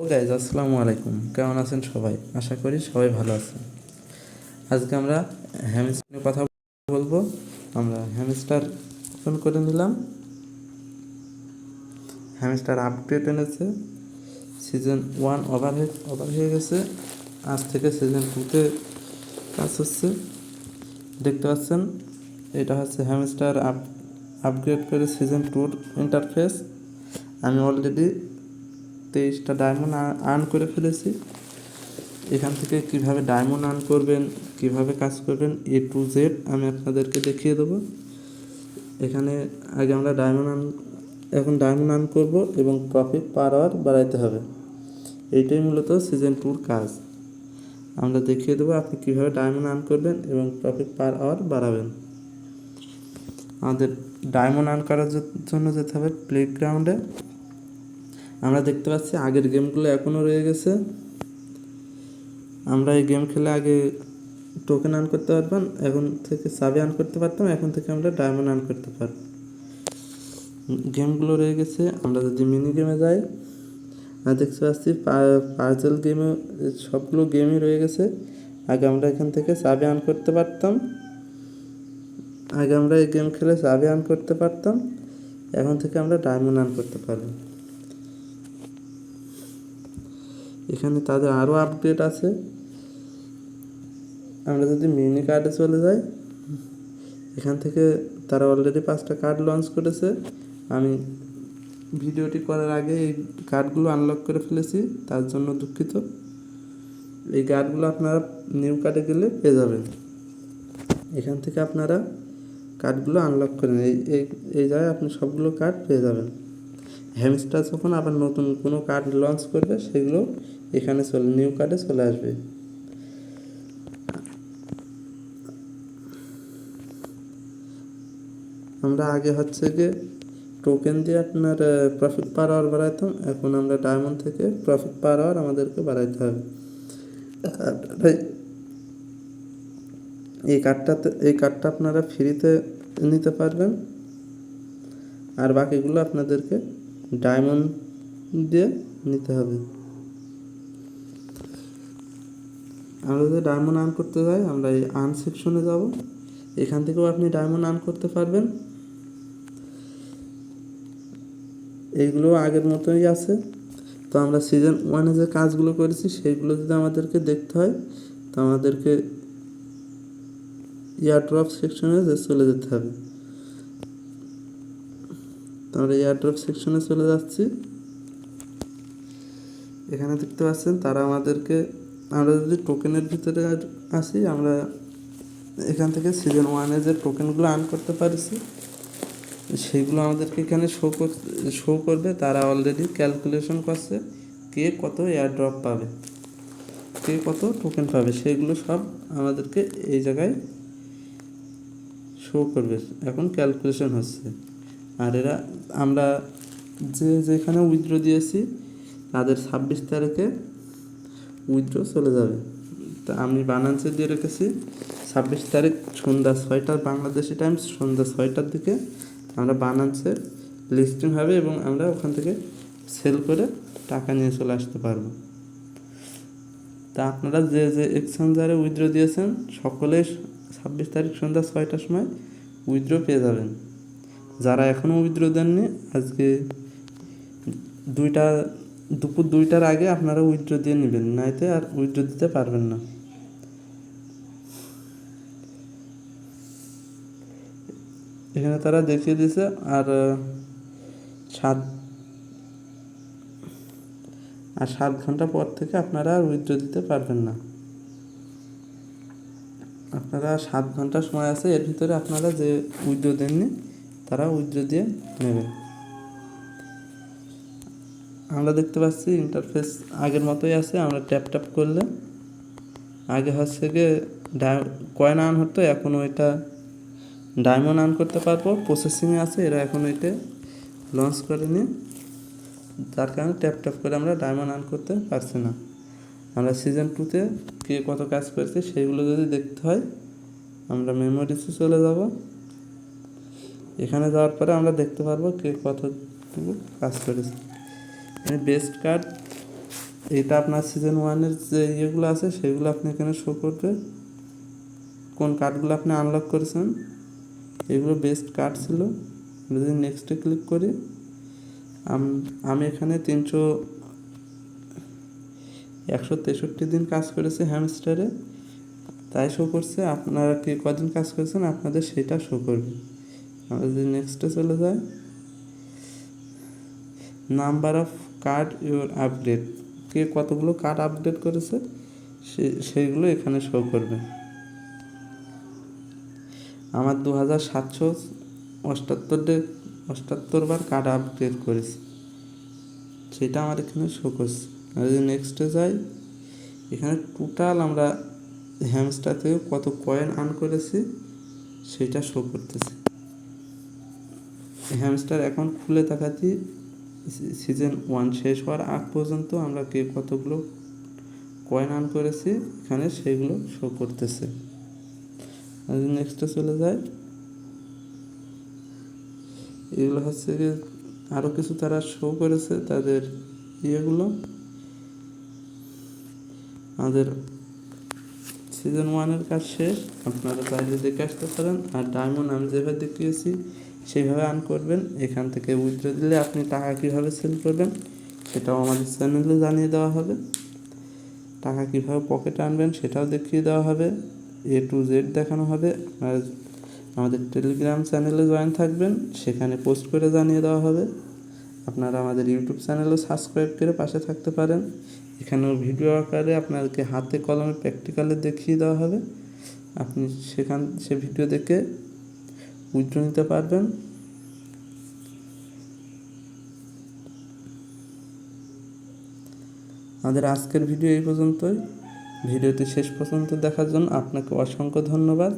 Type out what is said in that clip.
ও guys, আসসালামু আলাইকুম। কেমন আছেন সবাই? আশা করি সবাই ভালো আছেন। আজকে আমরা হ্যামস্টার নিয়ে কথা বলবো। আমরা হ্যামস্টার ওপেন করে নিলাম। হ্যামস্টার আপডেট এনেছে। সিজন 1 ওভার হয়ে গেছে। আজ থেকে সিজন 2-তে কাজ হচ্ছে। দেখতে পাচ্ছেন, এটা হচ্ছে হ্যামস্টার আপগ্রেড করে সিজন 2-র ইন্টারফেস। আমি অলরেডি 23টা ডায়মন্ড আর্ন করে ফেলেছি। এখান থেকে কিভাবে ডায়মন্ড আর্ন করবেন, কিভাবে কাজ করবেন, A to Z আমি আপনাদেরকে দেখিয়ে দেবো। এখানে আগে আমরা ডায়মন্ড আর্ন করব এবং প্রফিট পার আওয়ার বাড়াইতে হবে। এইটাই মূলত সিজন 2-র কাজ। আমরা দেখিয়ে দেবো আপনি কীভাবে ডায়মন্ড আর্ন করবেন এবং প্রফিট পার আওয়ার বাড়াবেন। আমাদের ডায়মন্ড আর্ন করার জন্য যেতে হবে প্লেগ্রাউন্ডে। আমরা দেখতে পাচ্ছি আগের গেমগুলো এখনও রয়ে গেছে। আমরা এই গেম খেলে আগে টোকেন আর্ন করতে পারতাম, এখন থেকে সাবি আর্ন করতে পারতাম, এখন থেকে আমরা ডায়মন্ড আর্ন করতে পারব। গেমগুলো রয়ে গেছে। আমরা যদি মিনি গেমে যাই, দেখতে পাচ্ছি পাজল গেমে সবগুলো গেমই রয়ে গেছে। আগে আমরা এখান থেকে সাবি আর্ন করতে পারতাম, এই গেম খেলে সাবি আর্ন করতে পারতাম, এখন থেকে আমরা ডায়মন্ড আর্ন করতে পারব। এখানে তাদের আরও আপডেট আছে। আমরা যদি মিনি কার্ডে চলে যাই, এখান থেকে তারা অলরেডি 5টা কার্ড লঞ্চ করেছে। আমি ভিডিওটি করার আগে এই কার্ডগুলো আনলক করে ফেলেছি, তার জন্য দুঃখিত। এই কার্ডগুলো আপনারা নিউ কার্ডে গেলে পেয়ে যাবেন। এখান থেকে আপনারা কার্ডগুলো আনলক করেন, এই জায়গায় আপনি সবগুলো কার্ড পেয়ে যাবেন। হ্যামস্টার যখন আবার নতুন কোনো কার্ড লঞ্চ করবে, সেগুলো এখানে নিউ কার্ডে চলে আসবে। আমরা আগে হচ্ছে গিয়ে টোকেন দিয়ে আপনার প্রফিট পার আওয়ার বাড়াইতাম, এখন আমরা ডায়মন্ড থেকে প্রফিট পার আওয়ার আমাদেরকে বাড়াইতে হবে। এই কার্ডটা আপনারা ফ্রিতে নিতে পারবেন, আর বাকিগুলো আপনাদেরকে ডায়মন্ড দিয়ে নিতে হবে। আমরা যদি ডায়মন্ড আর্ন করতে যাই, আমরা এই আর্ন সেকশনে যাব। এখান থেকেও আপনি ডায়মন্ড আর্ন করতে পারবেন। এইগুলো আগের মতোই আছে। তো আমরা সিজন 1-এ যে কাজগুলো করেছি সেইগুলো যদি আমাদেরকে দেখতে হয়, তো আমাদেরকে এয়ারড্রপ সেকশনে চলে যেতে হবে। তো আমরা এয়ারড্রপ সেকশনে চলে যাচ্ছি। এখানে দেখতে পাচ্ছেন তারা আমরা যদি টোকেনের ভিতরে আসি, আমরা এখান থেকে সিজন 1-এ যে টোকেনগুলো আর্ন করতে পারছি সেইগুলো আমাদেরকে এখানে শো করবে। তারা অলরেডি ক্যালকুলেশন করছে কে কত এয়ারড্রপ পাবে, কে কত টোকেন পাবে, সেইগুলো সব আমাদেরকে এই জায়গায় শো করবে। এখন ক্যালকুলেশন হচ্ছে। আর আমরা যেখানে উইথড্র দিয়েছি তাদের 26 তারিখে উইথড্র চলে যাবে। তা আমি বানান্সে দিয়ে রেখেছি 26 তারিখ সন্ধ্যা 6টা বাংলাদেশি টাইম, সন্ধ্যা 6টার দিকে আমরা বানান্সে লিস্টিং হবে এবং আমরা ওখান থেকে সেল করে টাকা নিয়ে চলে আসতে পারবো। তা আপনারা যে এক্সচেঞ্জারে উইথড্র দিয়েছেন সকলেই 26 তারিখ সন্ধ্যা 6টার সময় উইথড্র পেয়ে যাবেন। যারা এখনও উইথড্র দেননি, আজকে দুপুর 2টার আগে আপনারা উইথড্র দিয়ে নেবেন, নাইতে আর উইথড্র দিতে পারবেন না। এখানে তারা দেখিয়ে দিয়েছে আর 7 ঘন্টা পর থেকে আপনারা আর উইথড্র দিতে পারবেন না। আপনারা 7 ঘন্টা সময় আছে, এর ভিতরে আপনারা যে উইথড্র দেননি তারা উইথড্র দিয়ে নেবেন। আমরা দেখতে পাচ্ছি ইন্টারফেস আগের মতোই আছে। আমরা ট্যাপ করলে আগে হচ্ছে গিয়ে কয়েন আর্ন হতো, এখন ওইটা ডায়মন্ড আর্ন করতে পারবো। প্রসেসিংয়ে আছে, এরা এখন ওইটা লঞ্চ করেনি, যার কারণে ট্যাপ করে আমরা ডায়মন্ড আর্ন করতে পারছি না। আমরা সিজন 2-তে কে কত কাজ করেছে সেইগুলো যদি দেখতে হয়, আমরা মেমোরিসে চলে যাব। এখানে যাওয়ার পরে আমরা দেখতে পারবো কে কতটুকু কাজ করেছে। বেস্ট কার্ড এটা আপনার সিজন 1-এর যে ইয়েগুলো আছে সেগুলো আপনি এখানে শো করবে, কোন কার্ডগুলো আপনি আনলক করেছেন। এগুলো বেস্ট কার্ড ছিল। যদি নেক্সটে ক্লিক করি, আমি এখানে 163 দিন কাজ করেছি হ্যামস্টারে, তাই শো করছে। আপনারা কি কদিন কাজ করেছেন আপনাদের সেটা শো করবে। আমরা যদি নেক্সটে চলে যাই, number of card your update, কে কতগুলো কার্ড আপডেট করেছে সেইগুলো এখানে শো করবে। আমার 2778 বার কার্ড আপডেট করেছি, সেটা আমার এখানে শো করছে। আর যদি নেক্সটে যাই, এখানে টোটাল আমরা হ্যামস্টার থেকে কত কয়েন আর্ন করেছি সেটা শো করতেছে। হ্যামস্টার অ্যাকাউন্ট খুলে দেখাচ্ছি সিজন 1 শেষ হওয়ার আগ পর্যন্ত আমরা কে কতগুলো কয়েন আর্ন করেছি এখানে সেগুলো শো করতেছে। আর নেক্সটে চলে যায়, এগুলো হচ্ছে কি আরও কিছু তারা শো করেছে তাদের ইয়েগুলো। আমাদের সিজন 1-এর কাজ শেষ, আপনারা চাইলে দেখে আসতে পারেন। আর ডায়মন্ড আমি যেভাবে দেখিয়েছি সেইভাবে আর্ন করবেন। এখান থেকে উইথড্র দিলে আপনি টাকা কীভাবে সেল করবেন সেটাও আমাদের চ্যানেলে জানিয়ে দেওয়া হবে। টাকা কীভাবে পকেটে আনবেন সেটাও দেখিয়ে দেওয়া হবে, A to Z দেখানো হবে। আর আমাদের টেলিগ্রাম চ্যানেলে জয়েন থাকবেন, সেখানে পোস্ট করে জানিয়ে দেওয়া হবে। আপনারা আমাদের ইউটিউব চ্যানেলও সাবস্ক্রাইব করে পাশে থাকতে পারেন। এখানেও ভিডিও আকারে আপনাদেরকে হাতে কলমে প্র্যাকটিক্যালে দেখিয়ে দেওয়া হবে, আপনি সে ভিডিও দেখে উইথড্র নিতে পারবেন। আমাদের আজকের ভিডিও এই পর্যন্তই। ভিডিওটি শেষ পর্যন্ত দেখার জন্য আপনাকে অসংখ্য ধন্যবাদ।